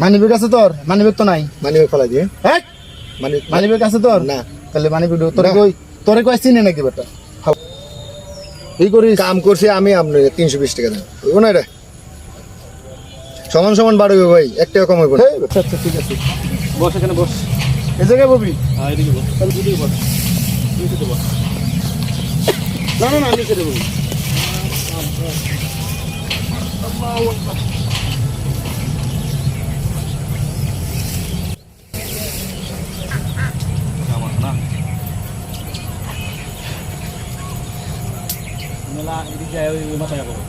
Money bag আছে তোর? Money bag তো নাই। মানিব্যাগ ফেলাই দিয়ে হ্যাঁ মানিব্যাগ আছে তোর? না। তাহলে মানিব্যাগ তোরে কই চিনে নাকি বেটা? এই করিস কাম করছি আমি, আপনি 320 টাকা দেন, হইব না? এটা সমান সমান বাড়বে ভাই, 1 টাকা কম হইব না। আচ্ছা ঠিক আছে, বস এখানে বস। এই জায়গায় ববি। হ্যাঁ এদিকে বস, তাহলে দুদিকে বস, নিচে বস। না না না, নিচে বস। মেলা এদিকে যায়, ওই মাথায় করো।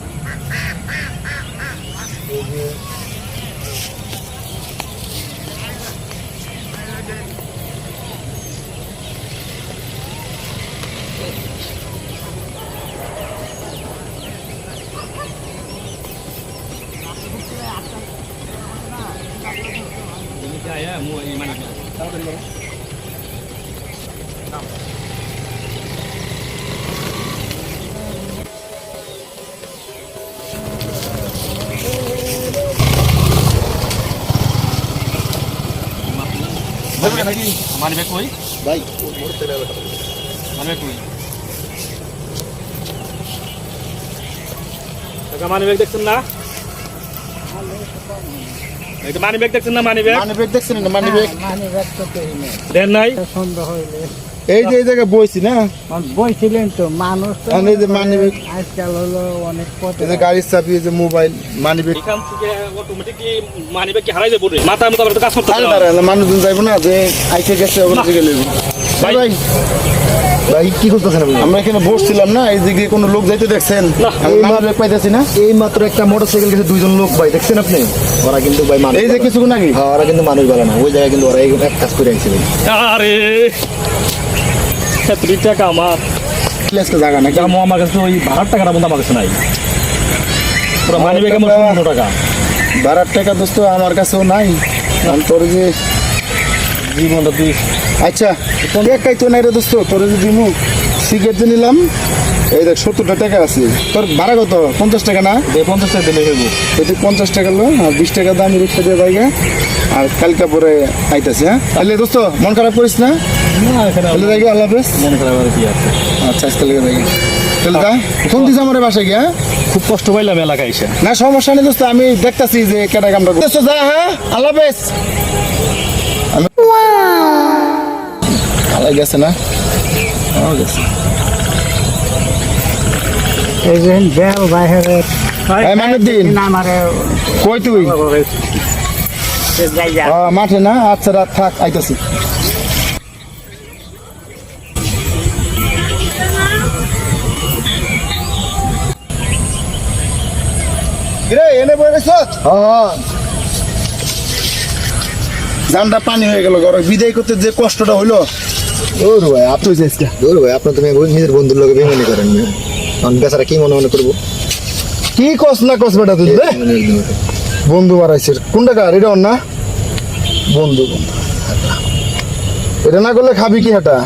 মানিব্যাগ কই ভাই মানিব্যাগ কই? মানিব্যাগ দেখছেন না? মানিব্যাগ দেখছেন না? মানিব্যাগ মানিব্যাগ দেখছেন না? মানিব্যাগ দেন নাই? সন্দেহ হইলে এই যে এই জায়গায় বইছি না, বইছিলেন তো মানুষ তো এই যে মানিব্যাগ, আজকাল হলো অনেক এই যে গাড়ির চাবি, এই যে মোবাইল, মানিব্যাগ। এখান থেকে অটোমেটিকলি মানিব্যাগ কি হারাই যাবে? মাথা মতো আবার কাজ করতে আরে হবে। দাঁড়া, মানুষজন যাইবো না যে আইসে গেছে ওখান থেকে লইব। ভাই ভাই ভাই কি করতেছেন আপনি? আমরা এখানে বসছিলাম না, এই দিকে কোনো লোক যাইতে দেখছেন? আমি মানিব্যাগ পাইতেছি না। এই মাত্র একটা মোটরসাইকেল গেছে, 2 জন লোক ভাই, দেখছেন আপনি? ওরা কিন্তু ভাই মানুষ, এই যে কিছুক্ষণ আগে হ্যাঁ ওরা কিন্তু মানুষ ভালো না, ওই জায়গায় কিন্তু ওরা এক কাজ করে আইছে ভাই। আরে 30 টাকা আমার আজকে জায়গা নাকি? জামো, আমার কাছে ওই ভাড়ার টাকাটা বন্ধু আমার কাছে নাই। পুরো মানিব্যাগ আমার 15 টাকা। বারার টাকা দোস্ত আমার কাছেও নাই। আমি তোর যে জীবনটা তুই, আচ্ছা একাই তো নাই রে দোস্ত, তোর যে দিমু সিগারেট যে নিলাম, এই দেখ 70 টাকা আছে। তোর ভাড়া কত? 50 টাকা না? 50 টাকা দিলে হইব। তুই 50 টাকা লো, আর 20 টাকা দাম রিক্সা দিয়ে বাইগা, আর কালকা পরে আইতাছি। হ্যাঁ তাহলে দোস্ত মন খারাপ করিস না, না এখানে তাহলে যাই আল্লাহ হাফেজ। মনে করা আর কি আছে। আচ্ছা আজকে লেগে যাই, তাহলে দা ফোন দিস আমার বাসায় গিয়া। খুব কষ্ট পাইলাম এলাকায় এসে। না সমস্যা নেই দোস্ত, আমি দেখতাছি যে কেটা কামটা দোস্ত যা। হ্যাঁ আল্লাহ হাফেজ। আলাই গেছে না? গেছে। এই যে বেল বাইরে এই মানবদিন আমারে কই তুই? যাই যা মাঠে না? আচ্ছা রাত থাক, আইতাছি। এনে বই গেছ? জানটা পানি হয়ে গেল, ঘরে বিদায় করতে যে কষ্টটা হইলো। দূর ভাই আপনি দূর ভাই, আপনি তুমি নিজের বন্ধুর লোকে বেমানি করেন, আমি বেচারা কি মনে করবো? কি কস না কস বেটা তুই রে? বন্ধু বাড়াইছে কোনটা কার? এটা ওর না? বন্ধু বন্ধু এটা না করলে খাবি কি? হাটা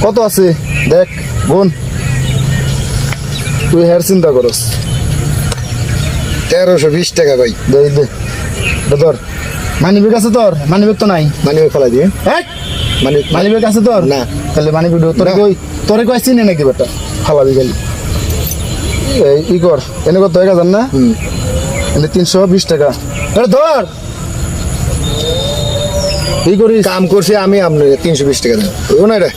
কত আছে দেখ বোন, তুই হের চিন্তা করস। 1320 টাকা ভাই। দে দে দে তোর মানিব্যাগ আছে তোর? মানিব্যাগ তো নাই। মানিব্যাগ ফেলাই দিয়ে হ্যাঁ মানিব্যাগ মানিব্যাগ আছে তোর? না। তাহলে মানিব্যাগ তোরে কই চিনে নাকি বেটা? ফালাবি গেলি ই কর, এনে কত 1000 না? এনে 320 টাকা। আরে ধর এই করিস কাম করছি আমি, আপনি 320 টাকা দেন, হইব না? এটা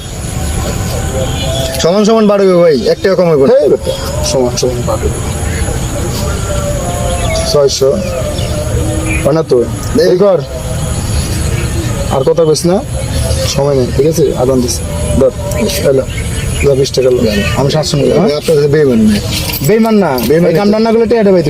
সমান সমান বাড়বে ভাই, 1 টাকা কম হইব না। এই বেটা সমান সমান পাবে 600 না তো এই কর। আর কথা কইস না, সময় নেই, ঠিক আছে? আদান দিস ধর, এলো 20 টাকা লো। আমি 700 নিলাম। আপনার বেমান না। বেইমান না, এই কামটা না করলে টেয়াটা পাইতে